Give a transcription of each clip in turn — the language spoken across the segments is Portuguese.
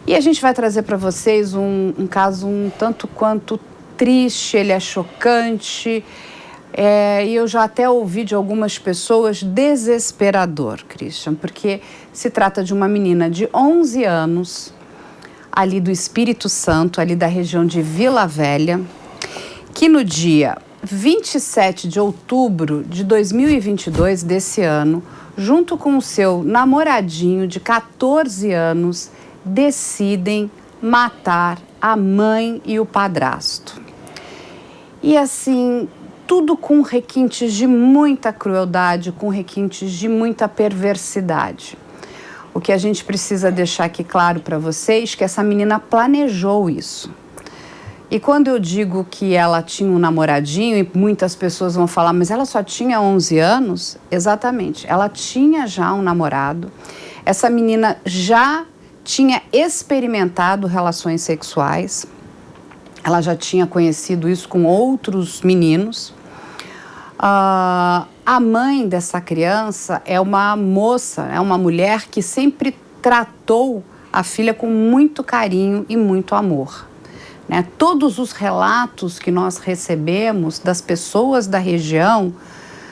E a gente vai trazer para vocês um caso um tanto quanto triste, ele é chocante, e eu já até ouvi de algumas pessoas desesperador, Christian, porque se trata de uma menina de 11 anos, ali do Espírito Santo, ali da região de Vila Velha, que no dia 27 de outubro de 2022, desse ano, junto com o seu namoradinho de 14 anos, decidem matar a mãe e o padrasto. E assim, tudo com requintes de muita crueldade, com requintes de muita perversidade. O que a gente precisa deixar aqui claro para vocês é que essa menina planejou isso. E quando eu digo que ela tinha um namoradinho, e muitas pessoas vão falar, mas ela só tinha 11 anos? Exatamente, ela tinha já um namorado. Essa menina já tinha experimentado relações sexuais. Ela já tinha conhecido isso com outros meninos. A mãe dessa criança é uma moça, é uma mulher que sempre tratou a filha com muito carinho e muito amor. Né? Todos os relatos que nós recebemos das pessoas da região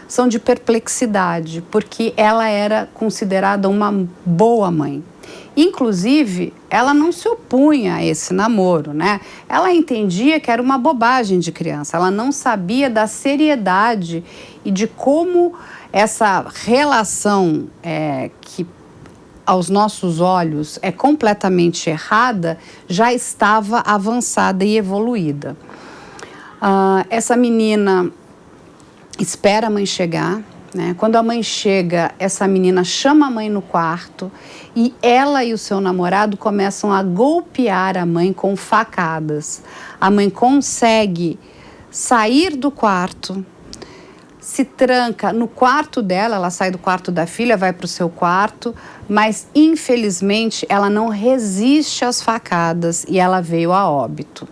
são de perplexidade, porque ela era considerada uma boa mãe. Inclusive, ela não se opunha a esse namoro, né? Ela entendia que era uma bobagem de criança, ela não sabia da seriedade e de como essa relação que aos nossos olhos é completamente errada, já estava avançada e evoluída. Essa menina espera a mãe chegar, né? Quando a mãe chega, essa menina chama a mãe no quarto e ela e o seu namorado começam a golpear a mãe com facadas. A mãe consegue sair do quarto, se tranca no quarto dela, ela sai do quarto da filha, vai para o seu quarto, mas infelizmente ela não resiste às facadas e ela veio a óbito.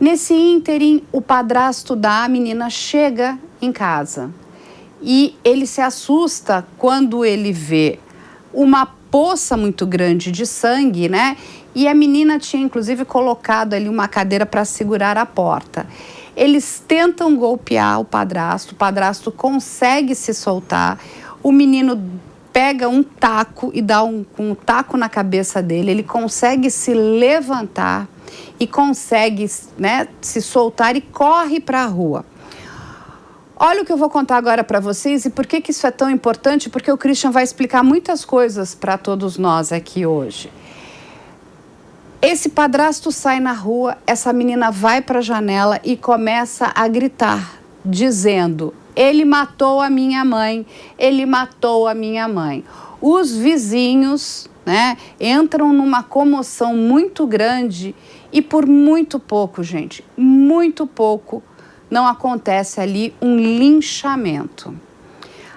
Nesse ínterim, o padrasto da menina chega em casa e ele se assusta quando ele vê uma poça muito grande de sangue, né? E a menina tinha inclusive colocado ali uma cadeira para segurar a porta. Eles tentam golpear o padrasto consegue se soltar, o menino pega um taco e dá um taco na cabeça dele, ele consegue se levantar e consegue, né, se soltar e corre para a rua. Olha o que eu vou contar agora para vocês e por que isso é tão importante, porque o Christian vai explicar muitas coisas para todos nós aqui hoje. Esse padrasto sai na rua, essa menina vai para a janela e começa a gritar, dizendo: ele matou a minha mãe, ele matou a minha mãe. Os vizinhos, né, entram numa comoção muito grande e por muito pouco, gente, muito pouco, não acontece ali um linchamento.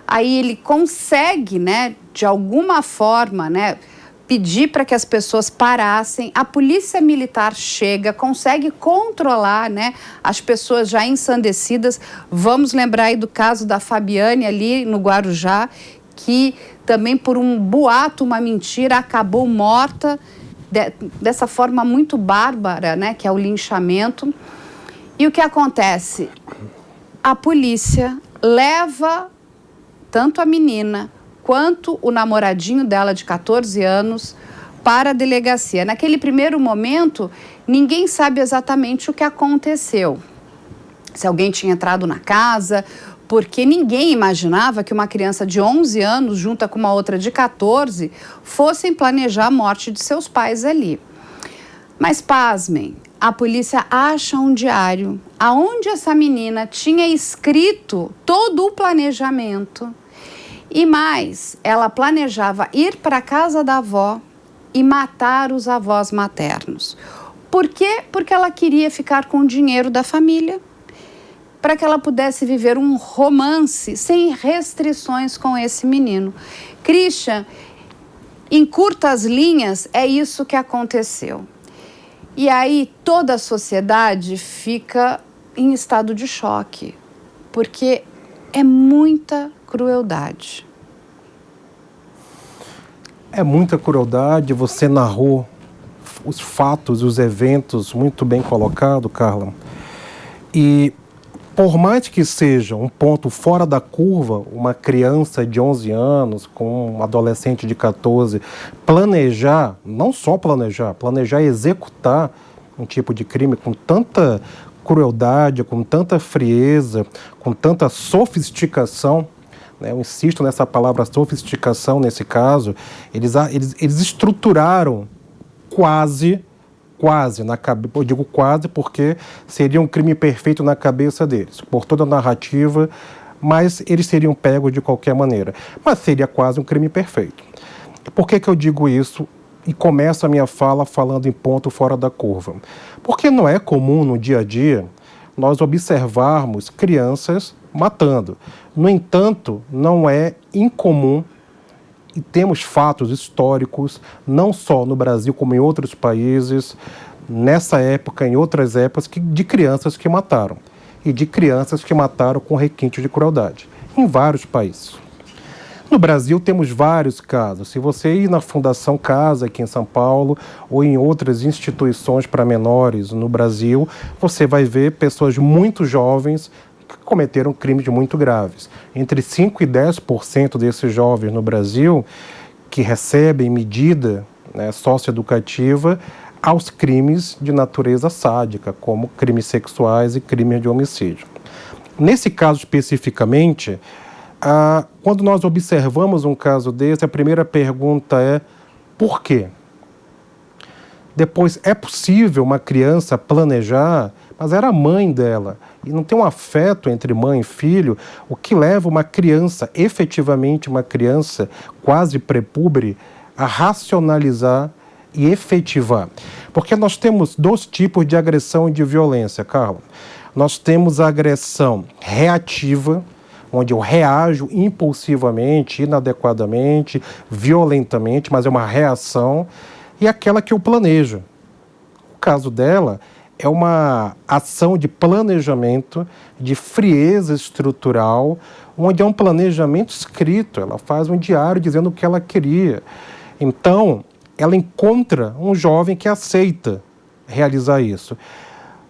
Aí ele consegue, né, de alguma forma, né, pedir para que as pessoas parassem, a polícia militar chega, consegue controlar, né, as pessoas já ensandecidas. Vamos lembrar aí do caso da Fabiane ali no Guarujá, que também por um boato, uma mentira, acabou morta dessa forma muito bárbara, né, que é o linchamento. E o que acontece? A polícia leva tanto a menina quanto o namoradinho dela de 14 anos para a delegacia. Naquele primeiro momento, ninguém sabe exatamente o que aconteceu. Se alguém tinha entrado na casa, porque ninguém imaginava que uma criança de 11 anos, junto com uma outra de 14, fossem planejar a morte de seus pais ali. Mas, pasmem, a polícia acha um diário aonde essa menina tinha escrito todo o planejamento. E mais, ela planejava ir para a casa da avó e matar os avós maternos. Por quê? Porque ela queria ficar com o dinheiro da família, para que ela pudesse viver um romance sem restrições com esse menino. Christian, em curtas linhas, é isso que aconteceu. E aí toda a sociedade fica em estado de choque, porque é muita crueldade. É muita crueldade, você narrou os fatos, os eventos muito bem colocado, Carla. E por mais que seja um ponto fora da curva, uma criança de 11 anos com um adolescente de 14, planejar, não só planejar e executar um tipo de crime com tanta crueldade, com tanta frieza, com tanta sofisticação, né? Eu insisto nessa palavra sofisticação nesse caso, eles estruturaram quase na cabeça, eu digo quase porque seria um crime perfeito na cabeça deles, por toda a narrativa, mas eles seriam pegos de qualquer maneira. Mas seria quase um crime perfeito. Por que eu digo isso e começo a minha fala falando em ponto fora da curva? Porque não é comum no dia a dia nós observarmos crianças matando. No entanto, não é incomum e temos fatos históricos, não só no Brasil como em outros países, nessa época, em outras épocas, de crianças que mataram. E de crianças que mataram com requinte de crueldade, em vários países. No Brasil temos vários casos. Se você ir na Fundação Casa, aqui em São Paulo, ou em outras instituições para menores no Brasil, você vai ver pessoas muito jovens que cometeram crimes muito graves. Entre 5% e 10% desses jovens no Brasil que recebem medida, né, socioeducativa aos crimes de natureza sádica, como crimes sexuais e crimes de homicídio. Nesse caso especificamente, quando nós observamos um caso desse, a primeira pergunta é: por quê? Depois, é possível uma criança planejar, mas era a mãe dela, e não tem um afeto entre mãe e filho, o que leva uma criança, efetivamente uma criança quase prepúbere, a racionalizar e efetivar. Porque nós temos dois tipos de agressão e de violência, Carla. Nós temos a agressão reativa, onde eu reajo impulsivamente, inadequadamente, violentamente, mas é uma reação, e aquela que eu planejo. O caso dela é uma ação de planejamento, de frieza estrutural, onde é um planejamento escrito. Ela faz um diário dizendo o que ela queria. Então, ela encontra um jovem que aceita realizar isso.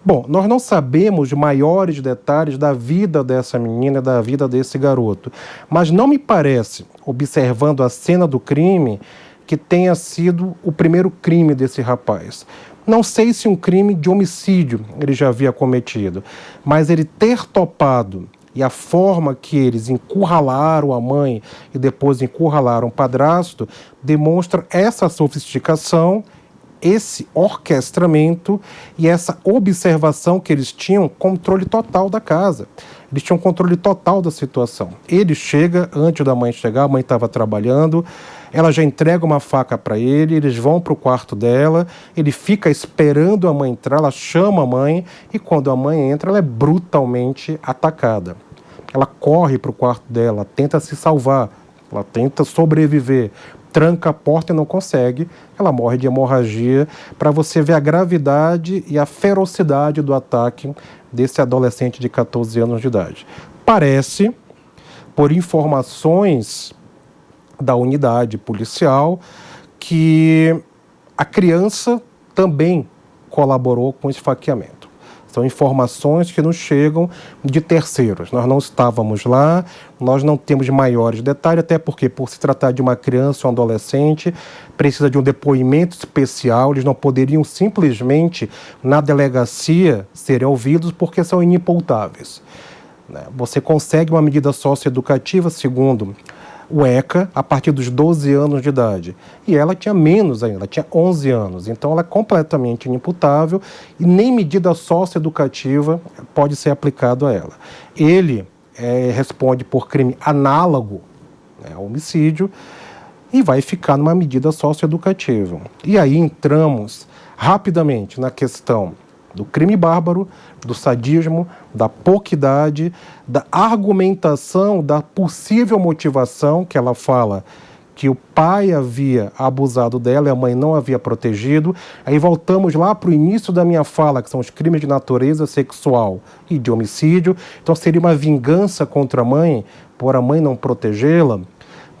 Bom, nós não sabemos maiores detalhes da vida dessa menina, da vida desse garoto, mas não me parece, observando a cena do crime, que tenha sido o primeiro crime desse rapaz. Não sei se um crime de homicídio ele já havia cometido, mas ele ter topado e a forma que eles encurralaram a mãe e depois encurralaram o padrasto demonstra essa sofisticação, esse orquestramento e essa observação que eles tinham controle total da casa. Eles tinham controle total da situação. Ele chega, antes da mãe chegar, a mãe estava trabalhando, ela já entrega uma faca para ele, eles vão para o quarto dela, ele fica esperando a mãe entrar, ela chama a mãe e quando a mãe entra, ela é brutalmente atacada. Ela corre para o quarto dela, tenta se salvar, ela tenta sobreviver, tranca a porta e não consegue, ela morre de hemorragia, para você ver a gravidade e a ferocidade do ataque desse adolescente de 14 anos de idade. Parece, por informações da unidade policial, que a criança também colaborou com o esfaqueamento. São informações que nos chegam de terceiros. Nós não estávamos lá, nós não temos maiores detalhes, até porque, por se tratar de uma criança ou um adolescente, precisa de um depoimento especial, eles não poderiam simplesmente, na delegacia, serem ouvidos porque são inimputáveis. Você consegue uma medida socioeducativa, segundo o ECA, a partir dos 12 anos de idade. E ela tinha menos ainda, ela tinha 11 anos. Então, ela é completamente inimputável e nem medida socioeducativa pode ser aplicada a ela. Ele responde por crime análogo, né, ao homicídio, e vai ficar numa medida socioeducativa. E aí entramos rapidamente na questão do crime bárbaro, do sadismo, da pouca idade, da argumentação, da possível motivação, que ela fala que o pai havia abusado dela e a mãe não havia protegido. Aí voltamos lá para o início da minha fala, que são os crimes de natureza sexual e de homicídio. Então seria uma vingança contra a mãe, por a mãe não protegê-la.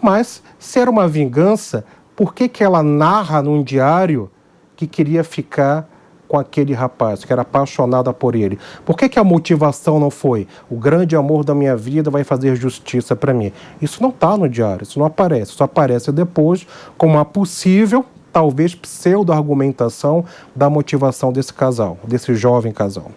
Mas, se era uma vingança, por que ela narra num diário que queria ficar com aquele rapaz, que era apaixonada por ele. Por que a motivação não foi o grande amor da minha vida vai fazer justiça para mim? Isso não está no diário, isso não aparece. Isso aparece depois como uma possível, talvez pseudo-argumentação da motivação desse casal, desse jovem casal.